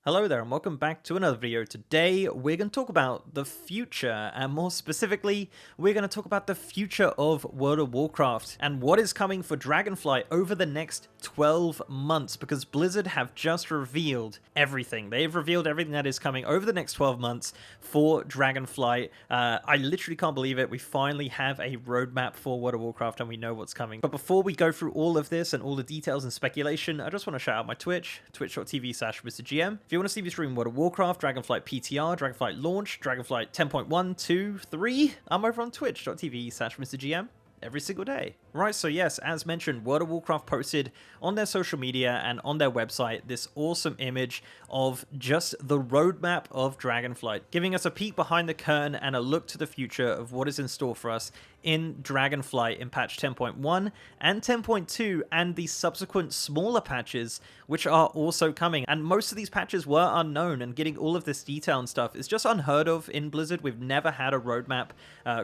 Hello there and welcome back to another video. Today we're going to talk about the future, and more specifically we're going to talk about the future of World of Warcraft and what is coming for Dragonflight over the next 12 months, because Blizzard have just revealed everything. They've revealed everything that is coming over the next 12 months for Dragonflight. I literally can't believe it. We finally have a roadmap for World of Warcraft and we know what's coming. But before we go through all of this and all the details and speculation, I just want to shout out my Twitch, twitch.tv/MrGM. If you want to see me stream World of Warcraft, Dragonflight PTR, Dragonflight launch, Dragonflight 10.1, 2, 3, I'm over on twitch.tv/MrGM every single day. Right, so yes, as mentioned, World of Warcraft posted on their social media and on their website this awesome image of just the roadmap of Dragonflight, giving us a peek behind the curtain and a look to the future of what is in store for us in Dragonflight in patch 10.1 and 10.2 and the subsequent smaller patches which are also coming. And most of these patches were unknown, and getting all of this detail and stuff is just unheard of in Blizzard. We've never had a roadmap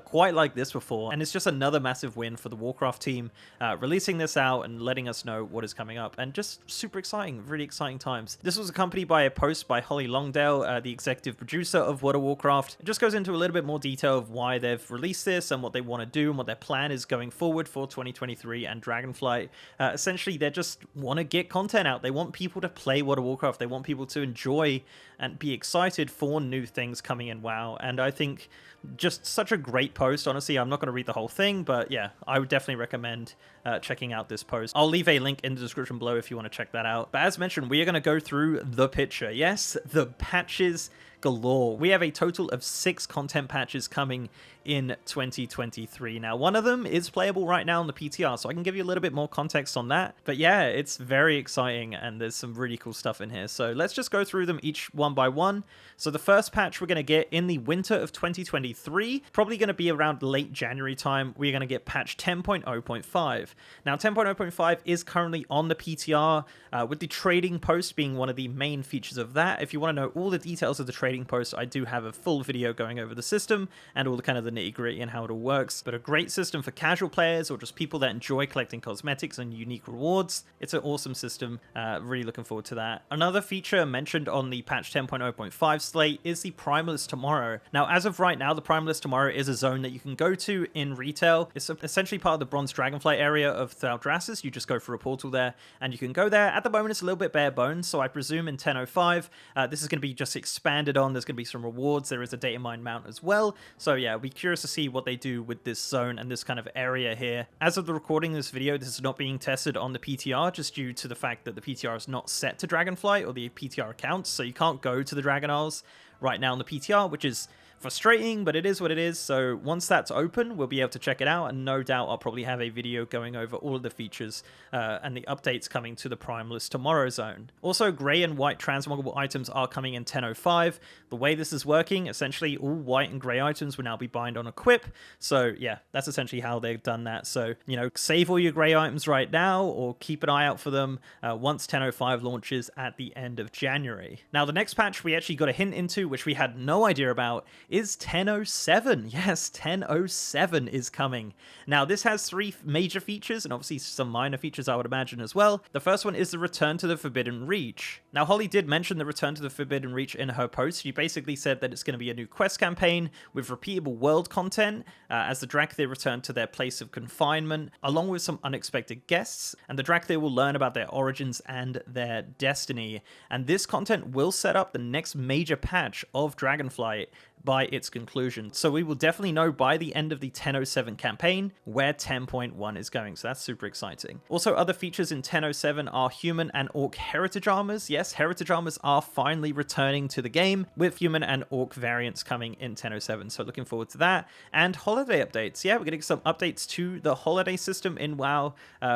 quite like this before, and it's just another massive win for the Warcraft team, releasing this out and letting us know what is coming up, and just super exciting, really exciting times. This was accompanied by a post by Holly Longdale, the executive producer of World of Warcraft. It just goes into a little bit more detail of why they've released this and what they want to do and what their plan is going forward for 2023 and Dragonflight. Essentially, they just want to get content out. They want people to play World of Warcraft. They want people to enjoy and be excited for new things coming in WoW. And I think just such a great post. Honestly, I'm not going to read the whole thing, but yeah, I would definitely recommend checking out this post. I'll leave a link in the description below if you want to check that out. But as mentioned, we are going to go through the picture. Yes, the patches galore. We have a total of 6 content patches coming in 2023. Now, one of them is playable right now on the PTR, so I can give you a little bit more context on that. But yeah, it's very exciting and there's some really cool stuff in here. So let's just go through them each one by one. So the first patch we're going to get in the winter of 2023, probably going to be around late January time. We're going to get patch 10.0.5. Now, 10.0.5 is currently on the PTR, with the trading post being one of the main features of that. If you want to know all the details of the trading post, I do have a full video going over the system and all the kind of the nitty-gritty and how it all works. But a great system for casual players or just people that enjoy collecting cosmetics and unique rewards. It's an awesome system. Really looking forward to that. Another feature mentioned on the patch 10.0.5 slate is the Primalist Tomorrow. Now, as of right now, the Primalist Tomorrow is a zone that you can go to in retail. It's essentially part of the Bronze Dragonflight area of Thaldraszus. You just go through a portal there and you can go there. At the moment, it's a little bit bare bones, so I presume in 10.05, this is going to be just expanded on. There's going to be some rewards. There is a data mine mount as well. So yeah, we're curious to see what they do with this zone and this kind of area here. As of the recording of this video, this is not being tested on the PTR, just due to the fact that the PTR is not set to Dragonflight or the PTR accounts, so you can't go to the Dragon Isles right now on the PTR, which is frustrating, but it is what it is. So once that's open, we'll be able to check it out, and no doubt I'll probably have a video going over all of the features and the updates coming to the Primalist Tomorrow zone. Also, grey and white transmoggable items are coming in 10.05. The way this is working, essentially all white and grey items will now be bind on equip. So yeah, that's essentially how they've done that. So, you know, save all your grey items right now or keep an eye out for them once 10.05 launches at the end of January. Now, the next patch we actually got a hint into, which we had no idea about, is 10.07. Yes, 10.07 is coming. Now, this has 3 major features and obviously some minor features, I would imagine, as well. The first one is the Return to the Forbidden Reach. Now, Holly did mention the Return to the Forbidden Reach in her post. She basically said that it's going to be a new quest campaign with repeatable world content as the Dracthyr return to their place of confinement, along with some unexpected guests, and the Dracthyr will learn about their origins and their destiny. And this content will set up the next major patch of Dragonflight by its conclusion. So we will definitely know by the end of the 10.07 campaign where 10.1 is going. So that's super exciting. Also, other features in 10.07 are human and orc heritage armors. Yes, heritage armors are finally returning to the game with human and orc variants coming in 10.07. So looking forward to that. And holiday updates. Yeah, we're getting some updates to the holiday system in WoW.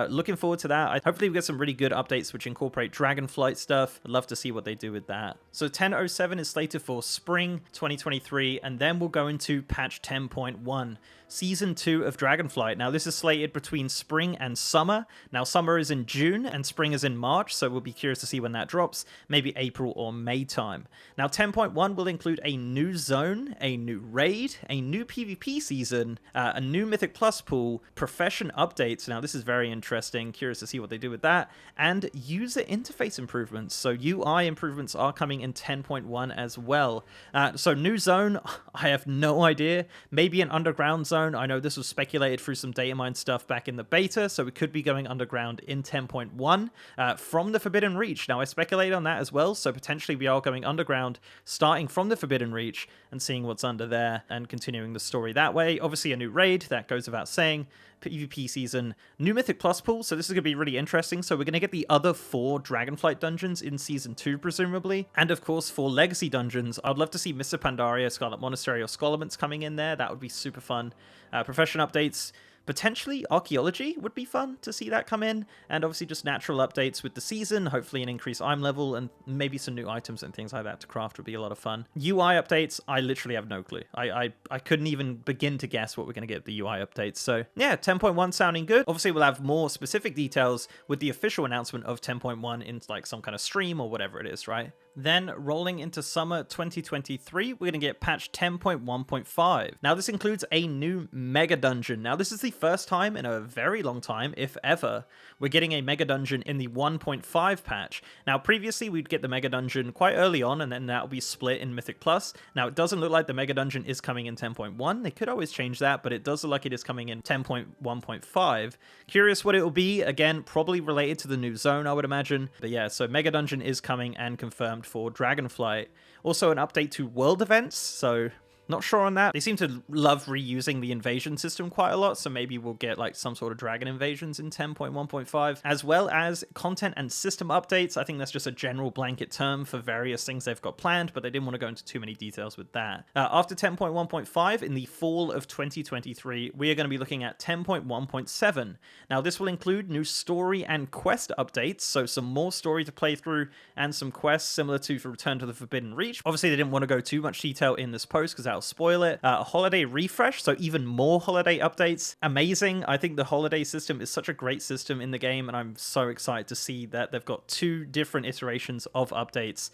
Looking forward to that. Hopefully we get some really good updates which incorporate Dragonflight stuff. I'd love to see what they do with that. So 10.07 is slated for spring 2023. 2023, and then we'll go into patch 10.1, Season 2 of Dragonflight. Now, this is slated between spring and summer. Now, summer is in June and spring is in March, so we'll be curious to see when that drops, maybe April or May time. Now, 10.1 will include a new zone, a new raid, a new PvP season, a new Mythic Plus pool, profession updates. Now, this is very interesting. Curious to see what they do with that, and user interface improvements. So UI improvements are coming in 10.1 as well. So new zone, I have no idea. Maybe an underground zone. I know this was speculated through some data mine stuff back in the beta, so we could be going underground in 10.1 from the Forbidden Reach. Now, I speculate on that as well, so potentially we are going underground, starting from the Forbidden Reach and seeing what's under there and continuing the story that way. Obviously, a new raid, that goes without saying. PvP season, new Mythic Plus pool, so this is going to be really interesting. So we're going to get the other 4 Dragonflight dungeons in Season 2, presumably. And of course, 4 Legacy dungeons. I'd love to see Mr. Pandaria, Scarlet Monastery, or Scholarments coming in there. That would be super fun. Profession updates. Potentially archaeology would be fun to see that come in, and obviously just natural updates with the season, hopefully an increased IM level, and maybe some new items and things like that to craft would be a lot of fun. UI updates, I literally have no clue. I couldn't even begin to guess what we're going to get with the UI updates. So yeah, 10.1 sounding good. Obviously we'll have more specific details with the official announcement of 10.1 in like some kind of stream or whatever it is, right? Then rolling into summer 2023, we're going to get patch 10.1.5. Now this includes a new mega dungeon. Now this is the first time in a very long time, if ever, we're getting a mega dungeon in the 1.5 patch. Now previously we'd get the mega dungeon quite early on, and then that'll be split in Mythic Plus. Now it doesn't look like the mega dungeon is coming in 10.1. They could always change that, but it does look like it is coming in 10.1.5. Curious what it will be. Again, probably related to the new zone, I would imagine. But yeah, so mega dungeon is coming and confirmed for Dragonflight. Also an update to world events, so not sure on that. They seem to love reusing the invasion system quite a lot, so maybe we'll get like some sort of dragon invasions in 10.1.5, as well as content and system updates. I think that's just a general blanket term for various things they've got planned, but they didn't want to go into too many details with that. After 10.1.5, in the fall of 2023, we are going to be looking at 10.1.7. Now, this will include new story and quest updates, so some more story to play through and some quests similar to Return to the Forbidden Reach. Obviously, they didn't want to go too much detail in this post because that'll spoil it. A holiday refresh, so even more holiday updates. Amazing. I think the holiday system is such a great system in the game, and I'm so excited to see that they've got 2 different iterations of updates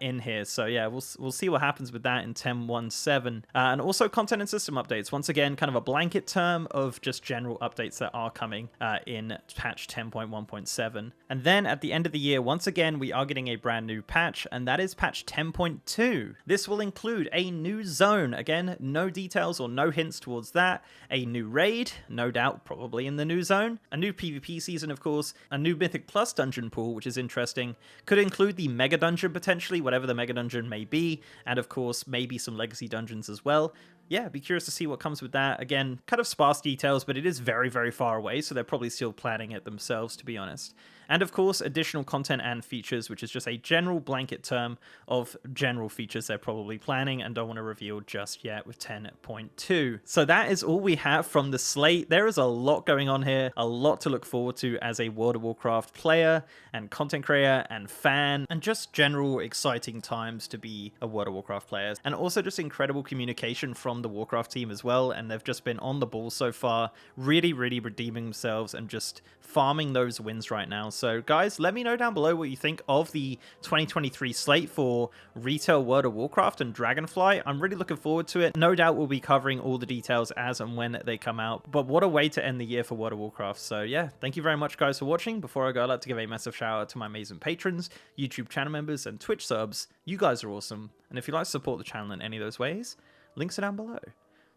in here. So yeah, we'll see what happens with that in 10.1.7. And also content and system updates. Once again, kind of a blanket term of just general updates that are coming in patch 10.1.7. And then at the end of the year, once again, we are getting a brand new patch, and that is patch 10.2. This will include a new zone. Again, no details or no hints towards that. A new raid, no doubt probably in the new zone. A new PvP season, of course. A new Mythic Plus dungeon pool, which is interesting. Could include the mega dungeon potentially, whatever the mega dungeon may be. And of course, maybe some legacy dungeons as well. Yeah, be curious to see what comes with that. Again, kind of sparse details, but it is very, very far away, so they're probably still planning it themselves, to be honest. And of course, additional content and features, which is just a general blanket term of general features they're probably planning and don't want to reveal just yet with 10.2. So that is all we have from the slate. There is a lot going on here, a lot to look forward to as a World of Warcraft player and content creator and fan, and just general exciting times to be a World of Warcraft player. And also just incredible communication from the Warcraft team as well, and they've just been on the ball so far, really redeeming themselves and just farming those wins right now. So guys, let me know down below what you think of the 2023 slate for retail World of Warcraft and Dragonflight. I'm really looking forward to it. No doubt we'll be covering all the details as and when they come out, but what a way to end the year for World of Warcraft. So yeah, thank you very much guys for watching. Before I go, I'd like to give a massive shout out to my amazing patrons, YouTube channel members, and Twitch subs. You guys are awesome, and if you'd like to support the channel in any of those ways, links are down below.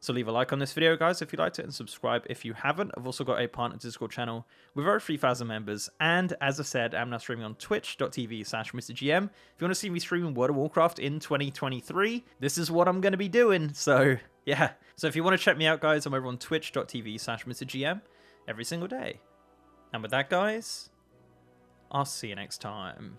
So leave a like on this video, guys, if you liked it, and subscribe if you haven't. I've also got a partner Discord channel with over 3,000 members. And as I said, I'm now streaming on twitch.tv/MrGM. If you want to see me streaming World of Warcraft in 2023, this is what I'm going to be doing. So yeah. So if you want to check me out, guys, I'm over on twitch.tv/MrGM every single day. And with that, guys, I'll see you next time.